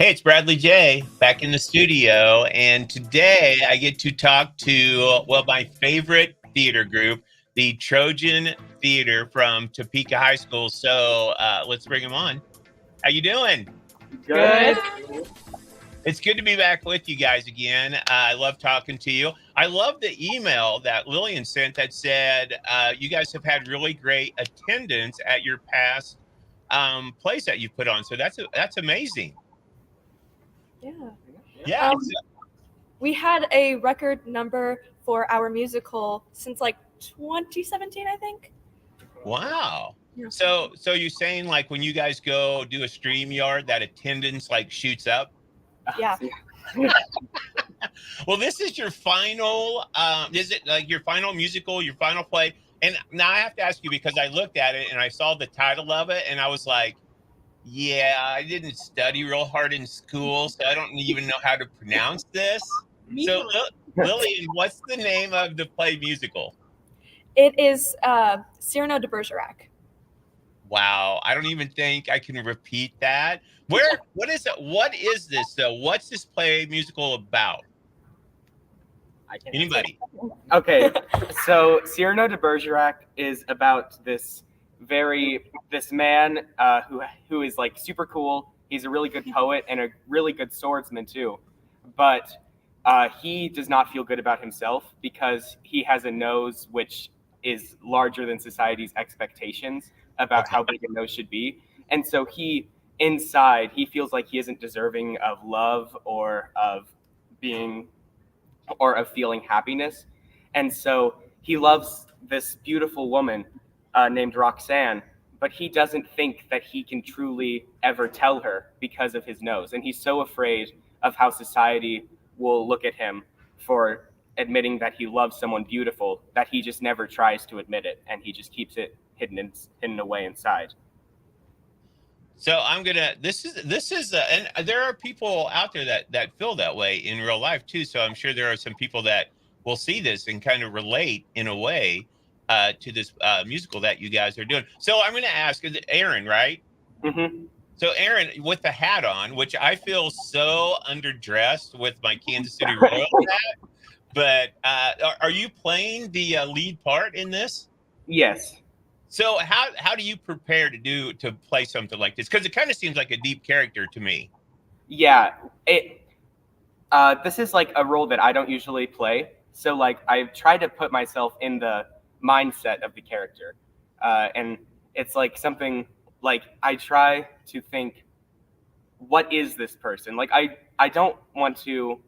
Hey, it's Bradley J back in the studio, and today I get to talk to, well, my favorite theater group, the Trojan Theater from Topeka High School. So let's bring them on. How you doing? Good. It's good to be back with you guys again. I love talking to you. I love the email that Lillian sent that said you guys have had really great attendance at your past plays that you've put on. So that's amazing. Yeah. Yeah. We had a record number for our musical since like 2017, I think. Wow. Yeah. So you're saying like when you guys go do a stream yard, that attendance like shoots up? Yeah. Well, this is your final is it like your final musical, your final play? And now I have to ask you because I looked at it and I saw the title of it and I was like, yeah, I didn't study real hard in school, so I don't even know how to pronounce this. So Lillian, what's the name of the play musical? It is Cyrano de Bergerac. Wow, I don't even think I can repeat that. What is it? What is this though? What's this play musical about? Anybody? Okay, so Cyrano de Bergerac is about this man who is like super cool. He's a really good poet and a really good swordsman too, but he does not feel good about himself because he has a nose which is larger than society's expectations about how big a nose should be, and so inside he feels like he isn't deserving of love or of feeling happiness. And so he loves this beautiful woman named Roxanne, but he doesn't think that he can truly ever tell her because of his nose. And he's so afraid of how society will look at him for admitting that he loves someone beautiful that he just never tries to admit it. And he just keeps it hidden away inside. So I'm gonna. This is, and there are people out there that feel that way in real life too. So I'm sure there are some people that will see this and kind of relate in a way to this musical that you guys are doing. So I'm gonna ask Aaron, right? Mm-hmm. So Aaron, with the hat on, which I feel so underdressed with my Kansas City Royals hat, but are you playing the lead part in this? Yes. So how do you prepare to play something like this? Because it kind of seems like a deep character to me. Yeah, this is like a role that I don't usually play. So like I try to put myself in the mindset of the character, and it's like something like I try to think, what is this person? Like I don't want to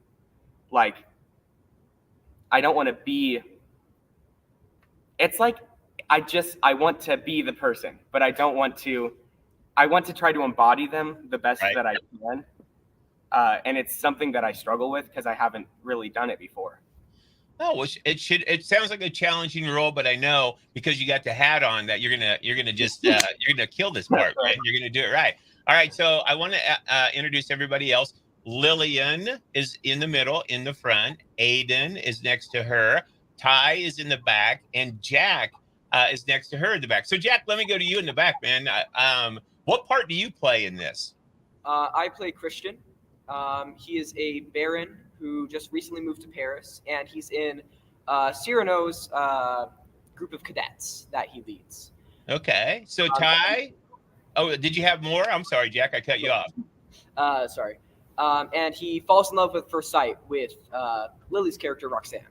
like I don't want to be. It's like I want to be the person, but I don't want to. I want to try to embody them the best that I can, and it's something that I struggle with because I haven't really done it before. Oh, well, it sounds like a challenging role, but I know because you got the hat on that you're gonna just you're gonna kill this part, right? You're gonna do it right. All right, so I want to introduce everybody else. Lillian is in the middle, in the front. Aiden is next to her. Ty is in the back, and Jack is next to her in the back. So, Jack, let me go to you in the back, man. What part do you play in this? I play Christian. He is a baron who just recently moved to Paris, and he's in Cyrano's group of cadets that he leads. Okay. So, Ty, oh, did you have more? I'm sorry, Jack, I cut you off. Sorry. And he falls in love at first sight with Lily's character, Roxanne.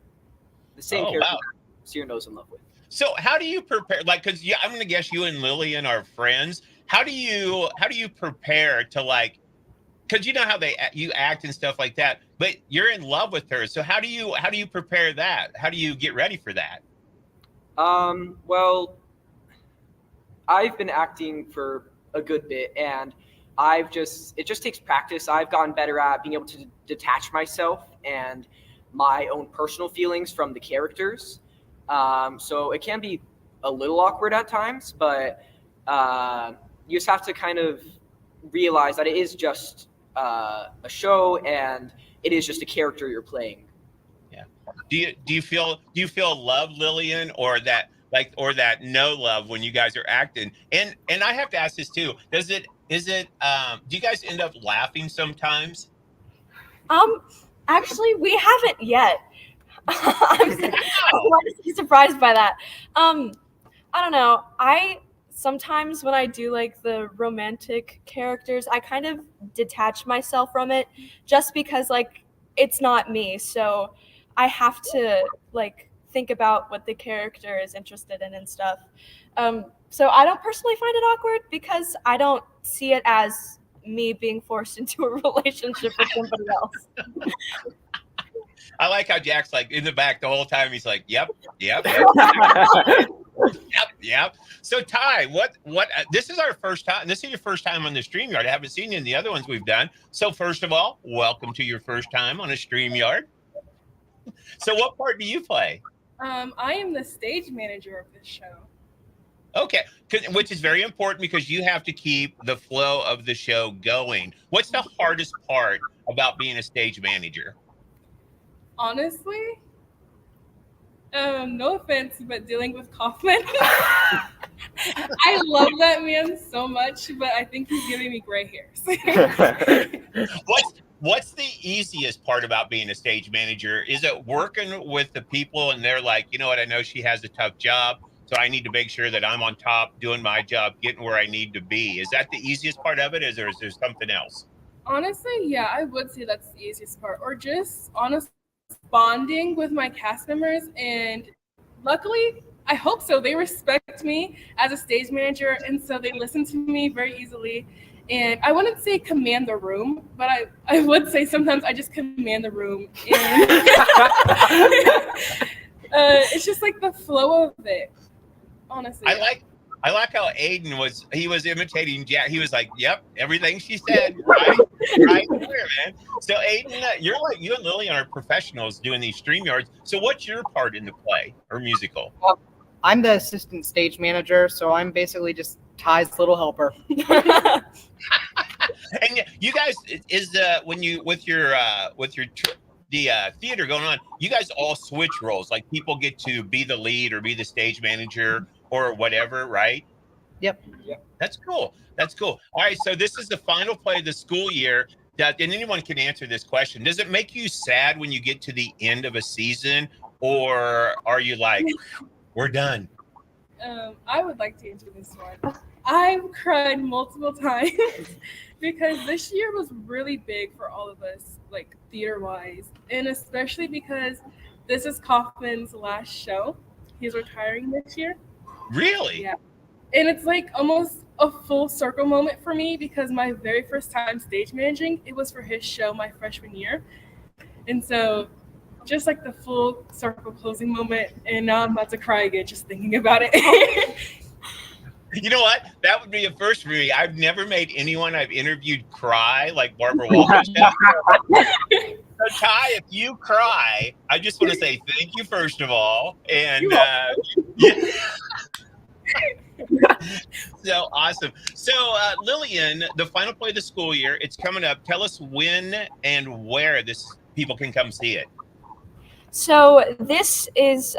The same character Cyrano's in love with. So how do you prepare? Like, because I'm going to guess you and Lillian are friends. How do you prepare to like? Because you know how you act and stuff like that, but you're in love with her. So how do you prepare that? How do you get ready for that? Well, I've been acting for a good bit, and it just takes practice. I've gotten better at being able to detach myself and my own personal feelings from the characters. So it can be a little awkward at times, but you just have to kind of realize that it is just a show and it is just a character you're playing. Yeah. Do you feel love, Lillian, or that no love when you guys are acting? And I have to ask this too. Does it Is it? Do you guys end up laughing sometimes? Actually, we haven't yet. I'm Wow. honestly surprised by that. I don't know. I sometimes when I do like the romantic characters, I kind of detach myself from it just because like it's not me. So I have to like think about what the character is interested in and stuff. So I don't personally find it awkward because I don't see it as me being forced into a relationship with somebody else. I like how Jack's like in the back the whole time. He's like, "Yep, yep, yep, yep." So Ty, what? This is our first time. This is your first time on the StreamYard. I haven't seen you in the other ones we've done. So first of all, welcome to your first time on a StreamYard. So what part do you play? I am the stage manager of this show. Okay, which is very important because you have to keep the flow of the show going. What's the hardest part about being a stage manager? Honestly, no offense, but dealing with Kaufman. I love that man so much, but I think he's giving me gray hairs. What's the easiest part about being a stage manager? Is it working with the people and they're like, you know what, I know she has a tough job, so I need to make sure that I'm on top doing my job, getting where I need to be. Is that the easiest part of it? Is there something else? Honestly, yeah, I would say that's the easiest part. Or just honestly bonding with my cast members, and luckily, I hope so. They respect me as a stage manager, and so they listen to me very easily. And I wouldn't say command the room, but I would say sometimes I just command the room. And it's just like the flow of it, honestly. I like how Aiden was imitating Jack. He was like, "Yep, everything she said, right there, man." So Aiden, you and Lillian are professionals doing these StreamYards. So what's your part in the play or musical? Well, I'm the assistant stage manager, so I'm basically just Ty's little helper. And you guys, when you with your theater going on, you guys all switch roles. Like people get to be the lead or be the stage manager or whatever, right? Yep. That's cool. That's cool. All right, so this is the final play of the school year. And anyone can answer this question. Does it make you sad when you get to the end of a season, or are you like, we're done? I would like to answer this one. I've cried multiple times because this year was really big for all of us, like theater-wise, and especially because this is Kaufman's last show. He's retiring this year. Really? Yeah. And it's like almost a full circle moment for me because my very first time stage managing, it was for his show my freshman year. And so just like the full circle closing moment, and now I'm about to cry again just thinking about it. You know what? That would be a first for me. I've never made anyone I've interviewed cry like Barbara Walters does. So Ty, if you cry, I just want to say thank you first of all, and yeah. So awesome. So Lillian, the final play of the school year, it's coming up. Tell us when and where people can come see it. So this is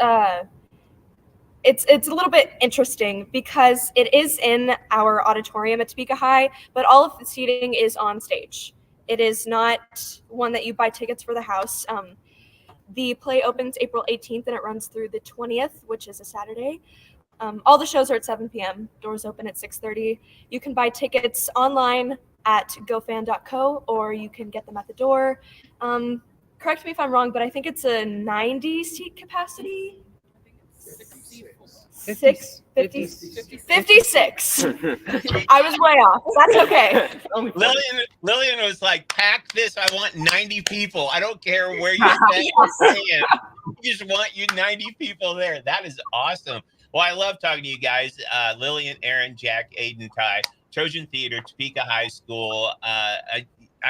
it's a little bit interesting because it is in our auditorium at Topeka High, but all of the seating is on stage. It is not one that you buy tickets for the house. The play opens April 18th and it runs through the 20th, which is a Saturday. All the shows are at 7 p.m. Doors open at 6:30. You can buy tickets online at gofan.co or you can get them at the door. Correct me if I'm wrong, but I think it's a 90 seat capacity. 56. I was way off. That's okay. Lillian was like, pack this. I want 90 people. I don't care where you're staying. You just want you 90 people there. That is awesome. Well, I love talking to you guys. Lillian, Aaron, Jack, Aiden, Ty, Trojan Theater, Topeka High School. I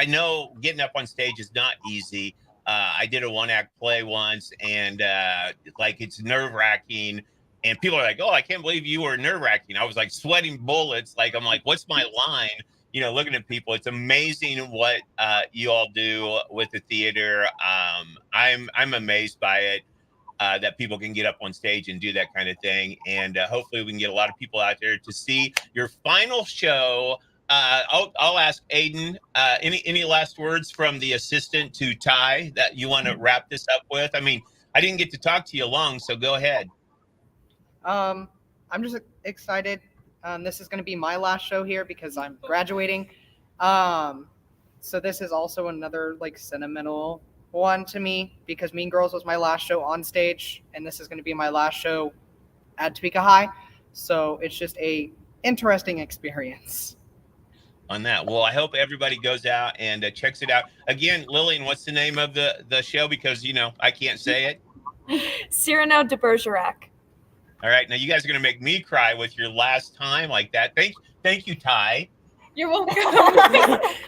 know getting up on stage is not easy. I did a one-act play once, and it's nerve-wracking. And people are like, "Oh, I can't believe you were nerve-wracking." I was like sweating bullets. Like I'm like, "What's my line?" You know, looking at people. It's amazing what you all do with the theater. I'm amazed by it. That people can get up on stage and do that kind of thing. And hopefully we can get a lot of people out there to see your final show I'll ask Aiden. Any last words from the assistant to Ty that you want to wrap this up with? I mean, I didn't get to talk to you long, so go ahead. I'm just excited. This is going to be my last show here because I'm graduating. So this is also another like sentimental one to me because Mean Girls was my last show on stage, and this is going to be my last show at Topeka High. So it's just a interesting experience. On that, well, I hope everybody goes out and checks it out. Again, Lillian, what's the name of the show? Because I can't say it. Cyrano de Bergerac. All right, now you guys are going to make me cry with your last time like that. Thank you, Ty. You're welcome.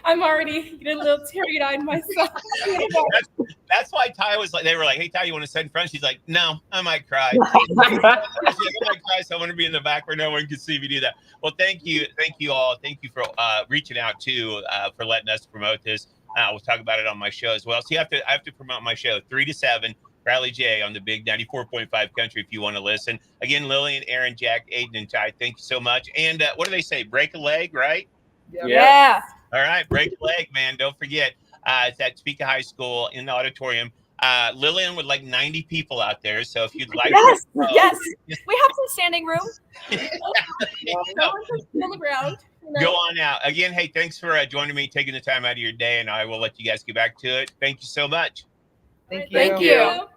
I'm already getting a little teary-eyed myself. That's why Ty was like, they were like, hey, Ty, you want to sit in front? She's like, no, I might cry. She's like, I might cry, so I want to be in the back where no one can see me do that. Well, thank you all. Thank you for reaching out too, for letting us promote this. We'll talk about it on my show as well. So I have to promote my show 3 to 7. Riley J on the big 94.5 country if you want to listen. Again, Lillian, Aaron, Jack, Aiden, and Ty, thank you so much. And what do they say? Break a leg, right? Yeah. All right, break a leg, man. Don't forget. It's at Topeka High School in the auditorium. Lillian with like 90 people out there. So if you'd like yes, to yes. We have some standing room. On the ground. Go on out. Again, hey, thanks for joining me, taking the time out of your day, and I will let you guys get back to it. Thank you so much. Thank you. Thank you.